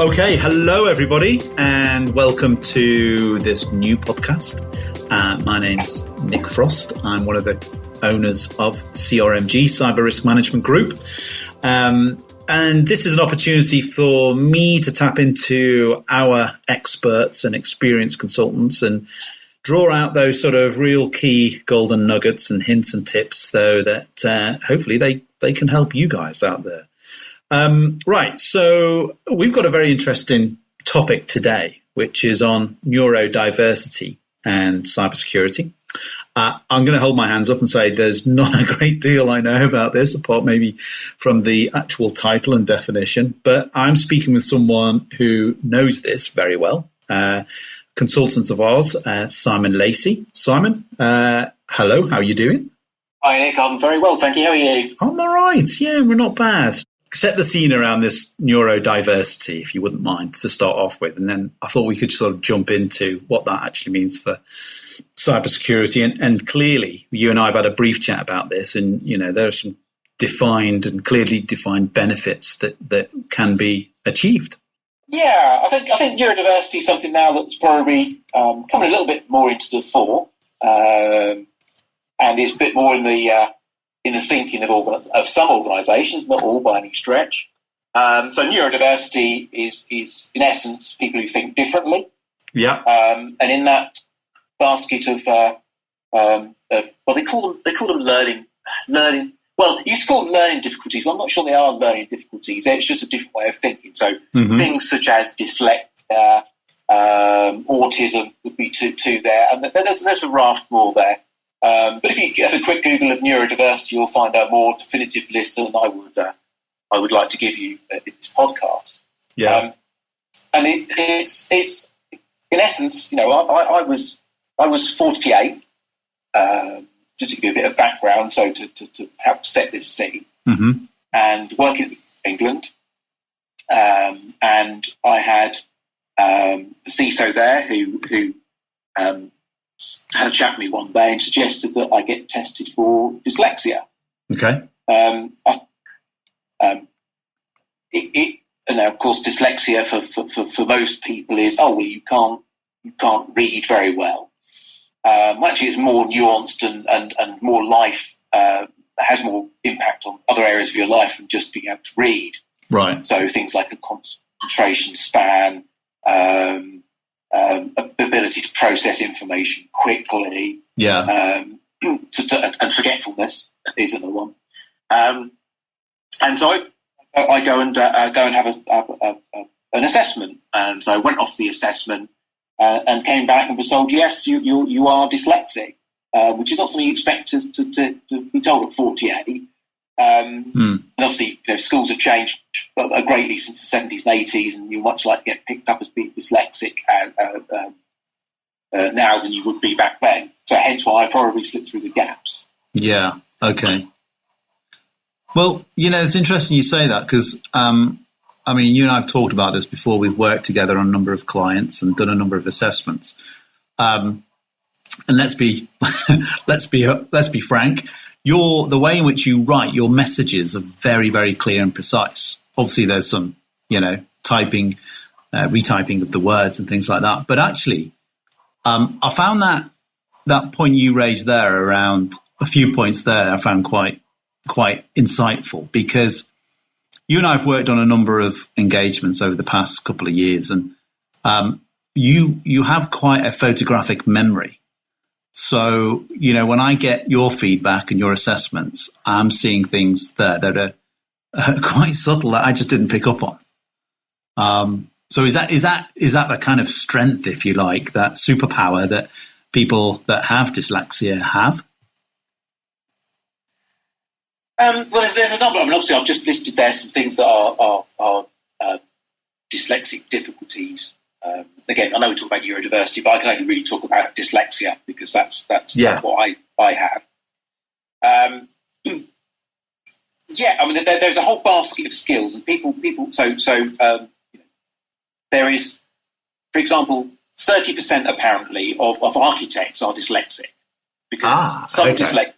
Okay, hello everybody, and welcome to this new podcast. My name's Nick Frost. I'm one of the owners of CRMG, Cyber Risk Management Group. And this is an opportunity for me to tap into our experts and experienced consultants and draw out those sort of real key golden nuggets and hints and tips, though, that hopefully they can help you guys out there. Right, so we've got a very interesting topic today, which is on neurodiversity and cybersecurity. I'm going to hold my hands up and say there's not a great deal I know about this, apart maybe from the actual title and definition, but I'm speaking with someone who knows this very well, consultant of ours, Simon Lacey. Simon, hello, how are you doing? Hi, Nick, I'm very well, thank you. How are you? I'm all right, yeah, we're not bad. Set the scene around this neurodiversity, if you wouldn't mind, to start off with. And then I thought we could sort of jump into what that actually means for cybersecurity. And clearly, you and I have had a brief chat about this. And, you know, there are some defined and clearly defined benefits that can be achieved. Yeah, I think neurodiversity is something now that's probably coming a little bit more into the fore. And is a bit more in the thinking of some organisations, not all by any stretch. So neurodiversity is in essence people who think differently. Yeah. And in that basket of well, they call them learning. Well, you used to call them learning difficulties. Well, I'm not sure they are learning difficulties. It's just a different way of thinking. So things such as dyslexia, autism would be two there, and there's a raft more there. But if you have a quick Google of neurodiversity, you'll find a more definitive list than I would like to give you in this podcast. Yeah, and it's in essence, you know, I was 48. Just to give a bit of background, so to help set this scene, and working in England, and I had the CISO there who had a chat with me one day and suggested that I get tested for dyslexia. Okay. And now, of course, dyslexia for most people is, you can't read very well. Actually, it's more nuanced and more life, has more impact on other areas of your life than just being able to read. Right. So things like a concentration span, ability to process information quickly, and forgetfulness is another one. And so I go and have an assessment, and so I went off the assessment and came back and was told, yes, you are dyslexic, which is not something you expect to be told at 48. And obviously, you know, schools have changed greatly since the 70s and 80s, and you're much like get picked up as being dyslexic now than you would be back then. So hence why I probably slipped through the gaps. Yeah, okay. Well, you know, it's interesting you say that because, I mean, you and I have talked about this before. We've worked together on a number of clients and done a number of assessments. And let's be frank. The way in which you write your messages are very, very clear and precise. Obviously, there's some, you know, typing, retyping of the words and things like that. But actually, I found that point you raised there around a few points there, I found quite insightful, because you and I have worked on a number of engagements over the past couple of years, and you have quite a photographic memory. So, you know, when I get your feedback and your assessments, I'm seeing things there that are quite subtle that I just didn't pick up on. So is that the kind of strength, if you like, that superpower that people that have dyslexia have? Well, there's a number. I mean, obviously, I've just listed there some things that are dyslexic difficulties. Again, I know we talk about neurodiversity, but I can only really talk about dyslexia because that's what I have. I mean, there's a whole basket of skills, and people. There is, for example, 30% apparently of architects are dyslexic because some dyslexics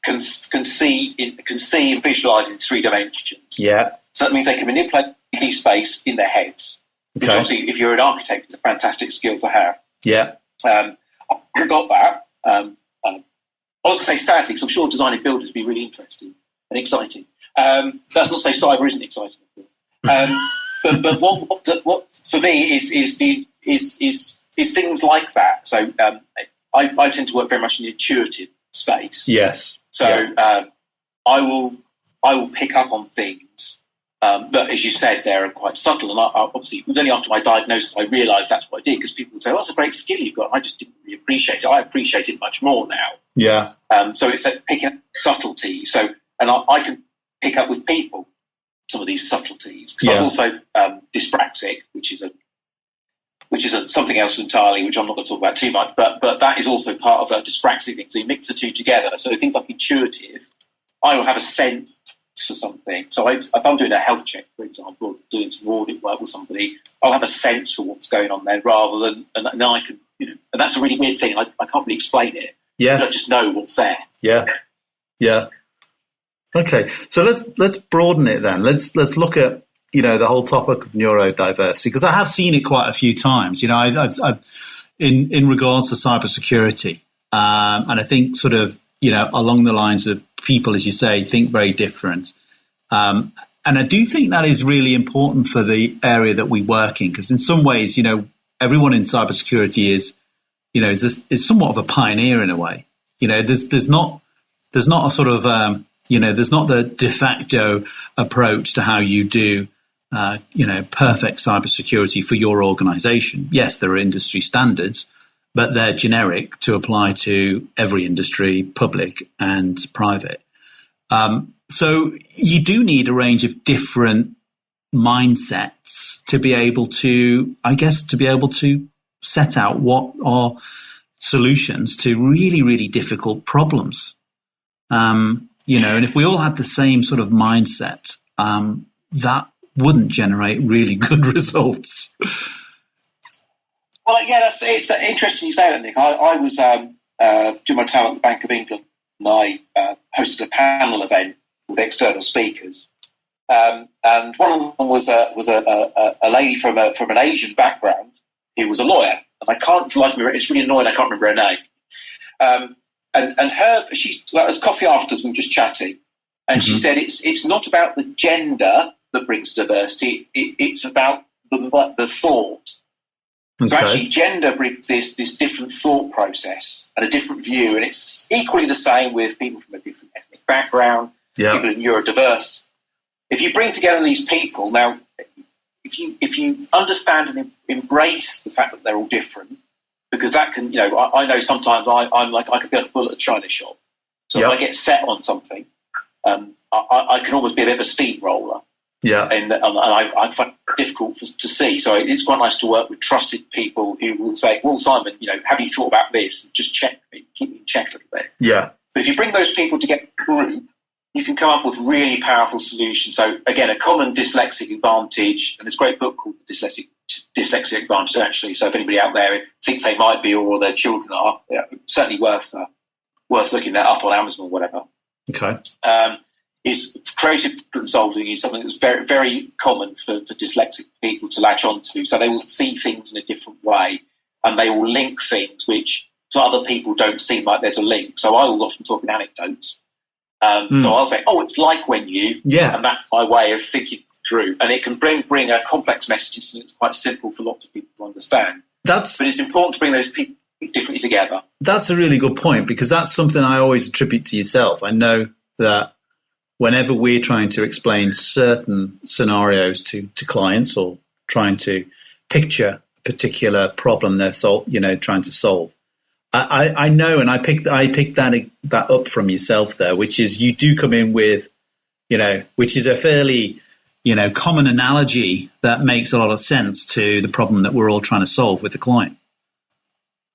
can see and visualize in 3 dimensions. Yeah. So that means they can manipulate 3D space in their heads. which obviously, if you're an architect, it's a fantastic skill to have. Yeah. I got that. I was going to say sadly, because I'm sure designing buildings would be really interesting and exciting. That's not to say cyber isn't exciting, of course. But what for me is things like that. So I tend to work very much in the intuitive space. Yes. So I will pick up on things that, as you said, they're quite subtle. And obviously, it was only after my diagnosis I realised that's what I did, because people would say, "Oh, that's a great skill you've got." And I just didn't really appreciate it. I appreciate it much more now. Yeah. So it's picking up subtleties. So, and I can pick up with people some of these subtleties, because I'm also dyspraxic, which is something else entirely, which I'm not going to talk about too much. But that is also part of a dyspraxic thing. So you mix the two together. So things like intuitive, I will have a sense for something. So if I'm doing a health check, for example, doing some audit work with somebody, I'll have a sense for what's going on there, rather than, and I can, and that's a really weird thing. I can't really explain it. Yeah. I just know what's there. Yeah. Yeah. Okay. So let's broaden it then. Let's look at, the whole topic of neurodiversity, because I have seen it quite a few times. I've in regards to cybersecurity, and I think sort of, along the lines of people, as you say, think very different. And I do think that is really important for the area that we work in, because in some ways, everyone in cybersecurity is somewhat of a pioneer in a way. There's not a sort of, there's not the de facto approach to how you do, perfect cybersecurity for your organization. Yes, there are industry standards, but they're generic to apply to every industry, public and private. So you do need a range of different mindsets to be able to, set out what are solutions to really, really difficult problems. And if we all had the same sort of mindset, that wouldn't generate really good results. Well, yeah, it's interesting you say that, Nick. I was doing my time at the Bank of England, and I hosted a panel event with external speakers. And one of them was a lady from an Asian background who was a lawyer, and I can't, for life of me, it's really annoying, I can't remember her name. And she's, as coffee afterwards, we were just chatting, and she said it's not about the gender that brings diversity; it's about the thought. Okay. So actually, gender brings this different thought process and a different view, and it's equally the same with people from a different ethnic background, people who are neurodiverse. If you bring together these people now, if you understand and embrace the fact that they're all different, because that can, I know sometimes I'm like, I could be a bull at a china shop. So if I get set on something, I can almost be a bit of a steamroller. Yeah. And I find it difficult to see. So it's quite nice to work with trusted people who will say, well, Simon, have you thought about this? And just check me, keep me in check a little bit. Yeah. But if you bring those people together in a group, you can come up with really powerful solutions. So again, a common dyslexic advantage, and there's a great book called The Dyslexic Advantage, actually. So if anybody out there thinks they might be, or their children are, certainly worth looking that up on Amazon or whatever. Okay. Is creative consulting is something that's very, very common for dyslexic people to latch onto. So they will see things in a different way, and they will link things which to other people don't seem like there's a link. So I will often talk in anecdotes. So I'll say, "Oh, it's like when you," and that's my way of thinking through, and it can bring a complex message into something that's quite simple for lots of people to understand. But it's important to bring those people differently together. That's a really good point, because that's something I always attribute to yourself. I know that whenever we're trying to explain certain scenarios to clients, or trying to picture a particular problem they're trying to solve, I know, and I picked that up from yourself there, which is you do come in with, which is a fairly, common analogy that makes a lot of sense to the problem that we're all trying to solve with the client.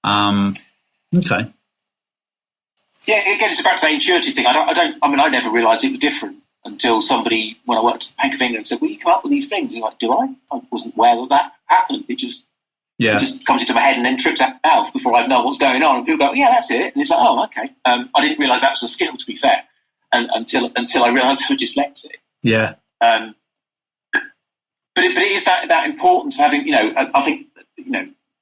Okay. Yeah, again, it's about the intuitive thing. I never realised it was different until somebody, when I worked at the Bank of England, said, "Well, you come up with these things." And you're like, "Do I?" I wasn't aware that happened. It just comes into my head and then trips out mouth before I've known what's going on. And people go, "Yeah, that's it." And it's like, "Oh, okay." I didn't realise that was a skill, to be fair, and until I realised I was dyslexic. Yeah. it is that importance of having, I think,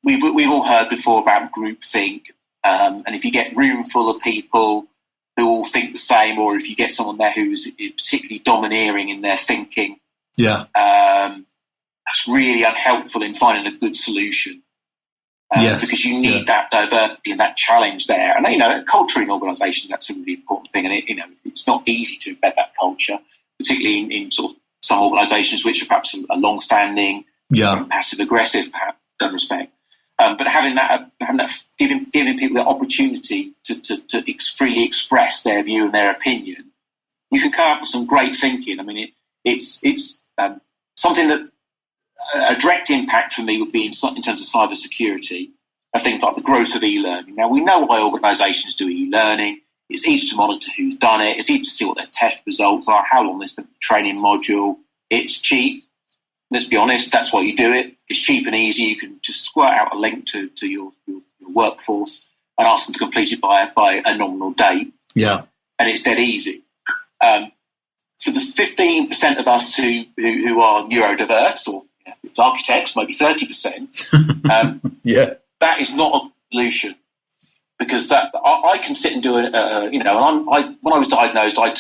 we've all heard before about groupthink, and if you get a room full of people who all think the same, or if you get someone there who's particularly domineering in their thinking, that's really unhelpful in finding a good solution. Because you need that diversity and that challenge there. And, culture in organisations, that's a really important thing. And, it's not easy to embed that culture, particularly in sort of some organisations which are perhaps a long-standing, passive-aggressive, perhaps, in that respect. But having that, giving people the opportunity to freely express their view and their opinion, you can come up with some great thinking. I mean, it's something that a direct impact for me would be in terms of cybersecurity, are things like the growth of e-learning. Now, we know why organisations do e-learning. It's easy to monitor who's done it. It's easy to see what their test results are, how long they spent the training module. It's cheap. Let's be honest, that's why you do it. It's cheap and easy. You can just squirt out a link to your workforce and ask them to complete it by a nominal date. Yeah. And it's dead easy. For the 15% of us who are neurodiverse, or architects, maybe 30%, that is not a solution. Because I can sit and do when I was diagnosed, I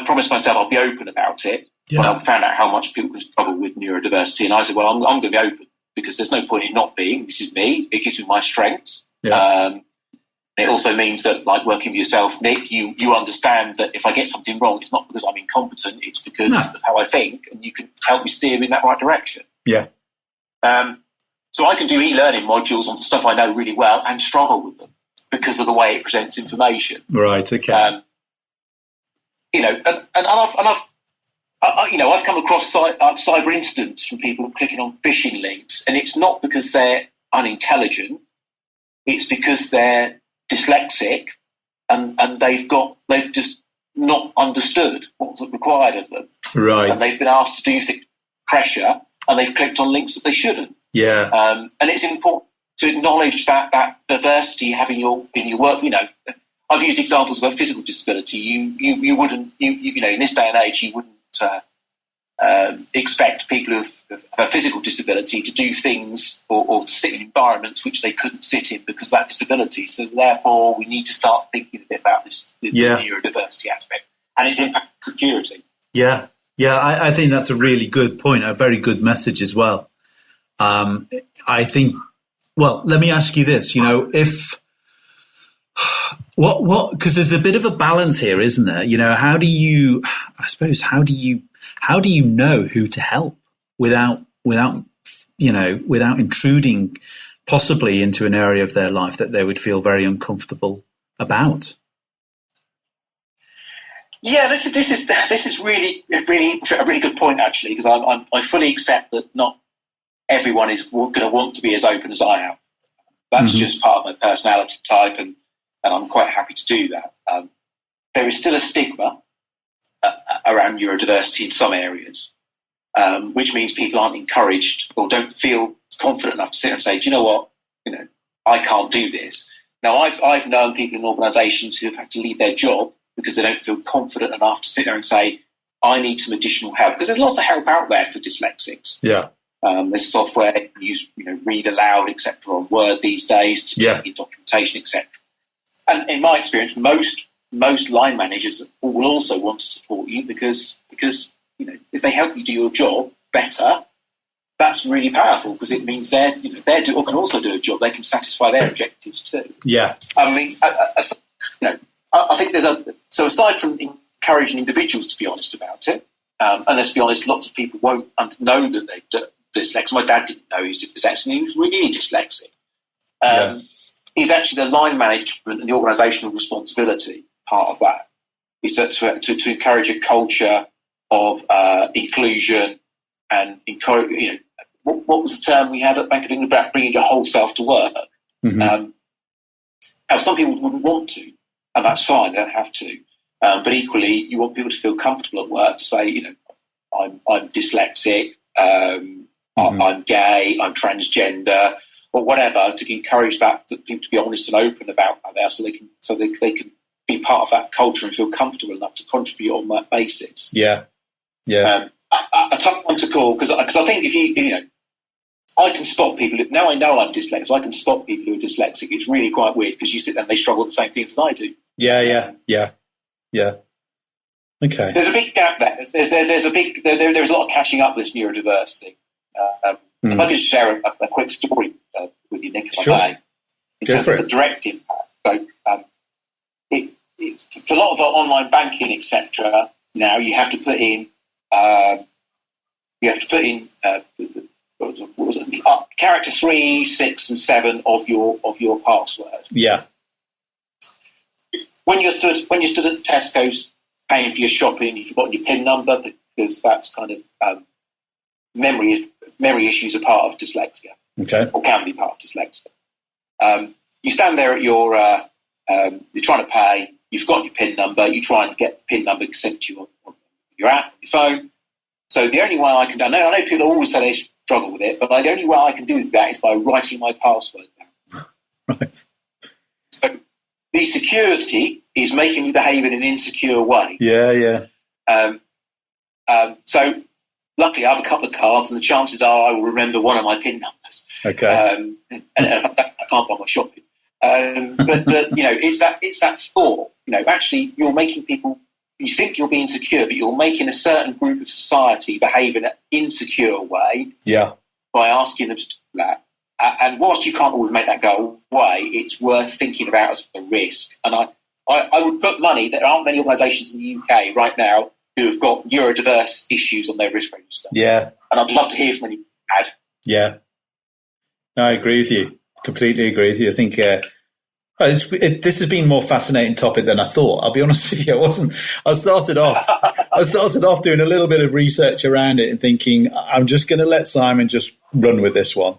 promised myself I'll be open about it. When I found out how much people can struggle with neurodiversity, and I said, well, I'm going to be open because there's no point in not being. This is me. It gives me my strengths. It also means that, like working with yourself, Nick, you understand that if I get something wrong, it's not because I'm incompetent, it's because of how I think, and you can help me steer me in that right direction. Yeah. So I can do e-learning modules on stuff I know really well and struggle with them because of the way it presents information. Right. Okay. I've come across cyber incidents from people clicking on phishing links, and it's not because they're unintelligent; it's because they're dyslexic, and they've just not understood what's required of them. Right. And they've been asked to do things pressure, and they've clicked on links that they shouldn't. Yeah. And it's important to acknowledge that diversity you have in your work. I've used examples of a physical disability. You wouldn't in this day and age you wouldn't expect people who have a physical disability to do things or to sit in environments which they couldn't sit in because of that disability. So therefore, we need to start thinking a bit about the neurodiversity aspect and its impact on security. Yeah, I think that's a really good point, a very good message as well. I think. Well, let me ask you this. If because there's a bit of a balance here, isn't there? How do you know who to help without intruding possibly into an area of their life that they would feel very uncomfortable about? Yeah, this is really a really good point, actually, because I fully accept that not everyone is going to want to be as open as I am. That's just part of my personality type, and I'm quite happy to do that. There is still a stigma around neurodiversity in some areas, which means people aren't encouraged or don't feel confident enough to sit and say, do you know what, I can't do this. Now, I've known people in organisations who have had to leave their job because they don't feel confident enough to sit there and say, I need some additional help. Because there's lots of help out there for dyslexics. Yeah. There's software you can use, read aloud, etc., on Word these days to check your documentation, etc. And in my experience, most line managers will also want to support you because if they help you do your job better, that's really powerful because it means they can also do a job. They can satisfy their objectives too. Yeah. I mean, I think so aside from encouraging individuals to be honest about it, and let's be honest, lots of people won't know that they're dyslexic. My dad didn't know he was dyslexic. He was really dyslexic. He's actually the line management and the organisational responsibility part of that is to encourage a culture of inclusion and encourage. What was the term we had at Bank of England about bringing your whole self to work? Now, some people wouldn't want to, and that's fine. They don't have to. But equally, you want people to feel comfortable at work to say, I'm dyslexic, I'm gay, I'm transgender, or whatever, to encourage that people to be honest and open about that, so they can be part of that culture and feel comfortable enough to contribute on that basis. Yeah. A time to call, because I think if you know, I can spot people. Now I know I'm dyslexic. I can spot people who are dyslexic. It's really quite weird because you sit there and they struggle with the same things as I do. Yeah. Okay. There's a big gap there. There's a lot of catching up with this neurodiverse thing. If I could share a quick story with you, Nick, if I may, in terms of the direct impact. So, for a lot of our online banking, etc., now you have to put in character 3, 6, and 7 of your password. Yeah. When you stood at Tesco's paying for your shopping, you've forgotten your PIN number because that's kind of memory issues are part of dyslexia. Okay. Or can be part of dyslexia. You stand there at your you're trying to pay. You've got your PIN number. You try and get the PIN number sent to you on your app, your phone. So the only way I can do, I know people always say they struggle with it, but the only way I can do that is by writing my password down. Right. So the security is making me behave in an insecure way. Yeah. So luckily I have a couple of cards, and the chances are I will remember one of my PIN numbers. Okay. And I can't buy my shopping. But you know, it's that thought. You know, actually, you're making people. You think you're being secure, but you're making a certain group of society behave in an insecure way. Yeah. By asking them to do that. And whilst you can't always make that go away, it's worth thinking about as a risk. And I would put money that there aren't many organisations in the UK right now who have got neurodiverse issues on their risk register. Yeah. And I'd love to hear from any ad. Yeah. No, I agree with you. Completely agree with you. I think this has been a more fascinating topic than I thought. I'll be honest with you. I started off doing a little bit of research around it and thinking, I'm just going to let Simon just run with this one.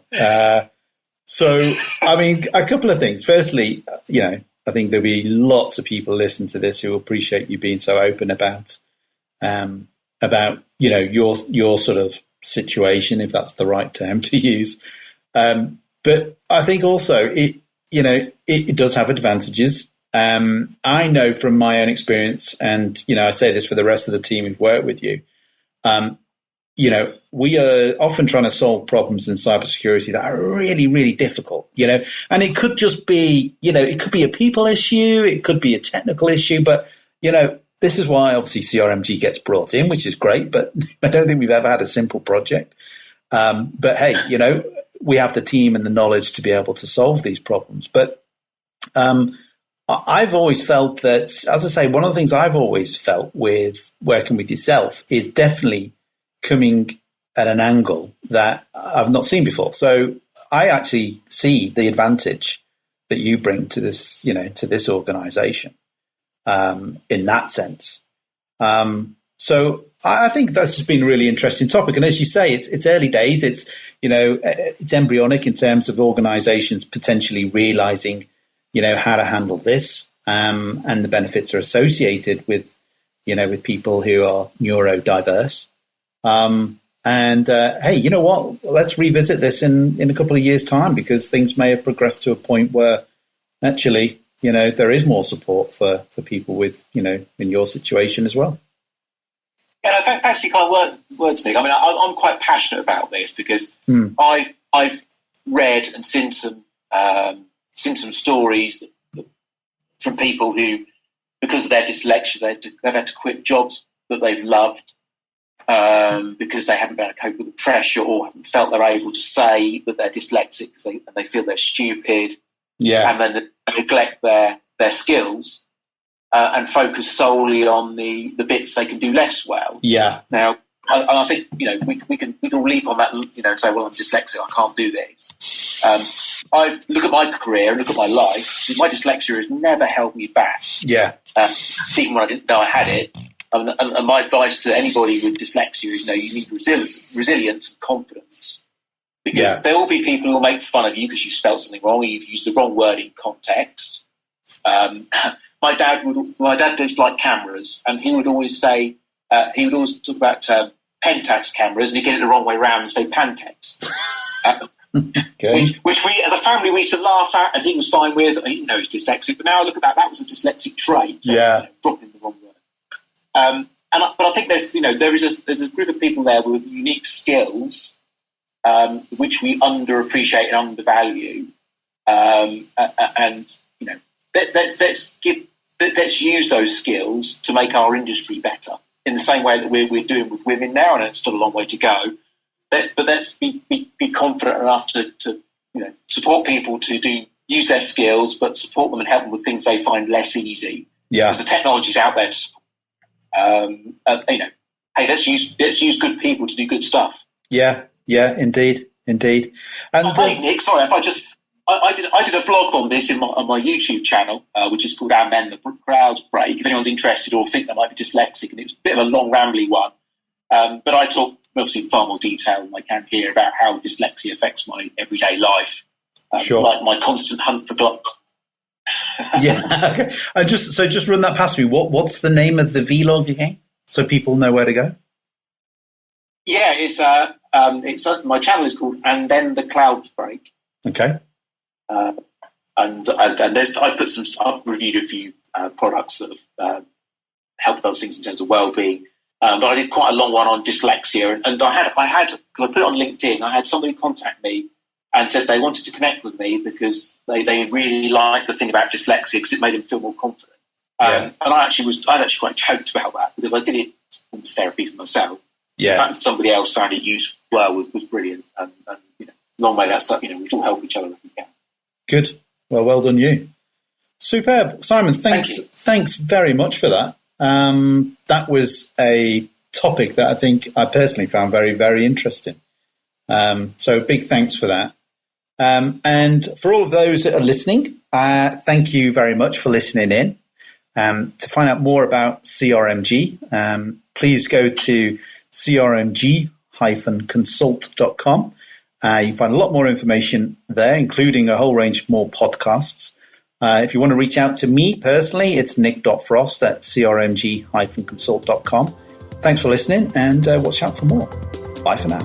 So, I mean, a couple of things. Firstly, you know, I think there'll be lots of people listening to this who appreciate you being so open about, you know, your sort of situation, if that's the right term to use. But I think also it does have advantages. I know from my own experience, and, you know, I say this for the rest of the team who've worked with you, you know, we are often trying to solve problems in cybersecurity that are really, really difficult, you know, and it could just be, you know, it could be a people issue, it could be a technical issue, but, you know, this is why obviously CRMG gets brought in, which is great, but I don't think we've ever had a simple project. But hey, you know, we have the team and the knowledge to be able to solve these problems. But I've always felt that, as I say, one of the things I've always felt with working with yourself is definitely coming at an angle that I've not seen before. So I actually see the advantage that you bring to this, you know, to this organization in that sense. So I think that's just been a really interesting topic. And as you say, it's early days. It's, you know, it's embryonic in terms of organizations potentially realizing, you know, how to handle this. And the benefits are associated with, you know, with people who are neurodiverse. Hey, you know what? Let's revisit this in a couple of years' time, because things may have progressed to a point where actually, you know, there is more support for people with, you know, in your situation as well. Yeah, thanks for your kind words, Nick. I mean, I'm quite passionate about this because I've read and seen some stories from people who, because of their dyslexia, they've had to quit jobs that they've loved because they haven't been able to cope with the pressure, or haven't felt they're able to say that they're dyslexic because they feel they're stupid. Yeah, and then they neglect their skills. And focus solely on the bits they can do less well. Yeah. Now, I think, you know, we can all leap on that, you know, and say, well, I'm dyslexic, I can't do this. Look at my career and look at my life. My dyslexia has never held me back. Yeah. Even when I didn't know I had it. And my advice to anybody with dyslexia is, you know, you need resilience and confidence. Because there will be people who will make fun of you because you spelled something wrong, or you've used the wrong word in context. My dad disliked cameras, and he would always say, he would always talk about Pentax cameras, and he'd get it the wrong way around and say Pantex. Okay. Which we, as a family, we used to laugh at, and he was fine with. I didn't know he was dyslexic, but now I look at that was a dyslexic trait. So, yeah. You know, dropping the wrong word. but I think there's a group of people there with unique skills, which we underappreciate and undervalue, and let's use those skills to make our industry better in the same way that we're doing with women now, and it's still a long way to go. But let's be confident enough to support people to use their skills, but support them and help them with things they find less easy. Yeah, because the technology's out there to support. Hey, let's use good people to do good stuff. Yeah, indeed. And Nick, sorry, if I did a vlog on this on my YouTube channel, which is called "And Then the Crowds Break." If anyone's interested or think they might be dyslexic, and it was a bit of a long, rambly one, but I talk obviously in far more detail than I can here about how dyslexia affects my everyday life, sure. Like my constant hunt for God. Yeah, okay. And just run that past me. What's the name of the vlog again, so people know where to go? Yeah, it's my channel is called "And Then the Clouds Break." Okay. I've reviewed a few products that have helped those things in terms of well-being. But I did quite a long one on dyslexia, and I had because I put it on LinkedIn. I had somebody contact me and said they wanted to connect with me because they really liked the thing about dyslexia because it made them feel more confident. And I was actually quite choked about that because I did it in therapy for myself. Yeah. The fact that somebody else found it useful was brilliant, and long way that stuff. We all help each other if we can. Good. Well done, you. Superb, Simon. Thanks very much for that. That was a topic that I think I personally found very, very interesting. So big thanks for that. And for all of those that are listening, thank you very much for listening in. To find out more about CRMG, please go to crmg-consult.com. You can find a lot more information there, including a whole range more podcasts. If you want to reach out to me personally, it's nick.frost@crmg-consult.com. Thanks for listening, and watch out for more. Bye for now.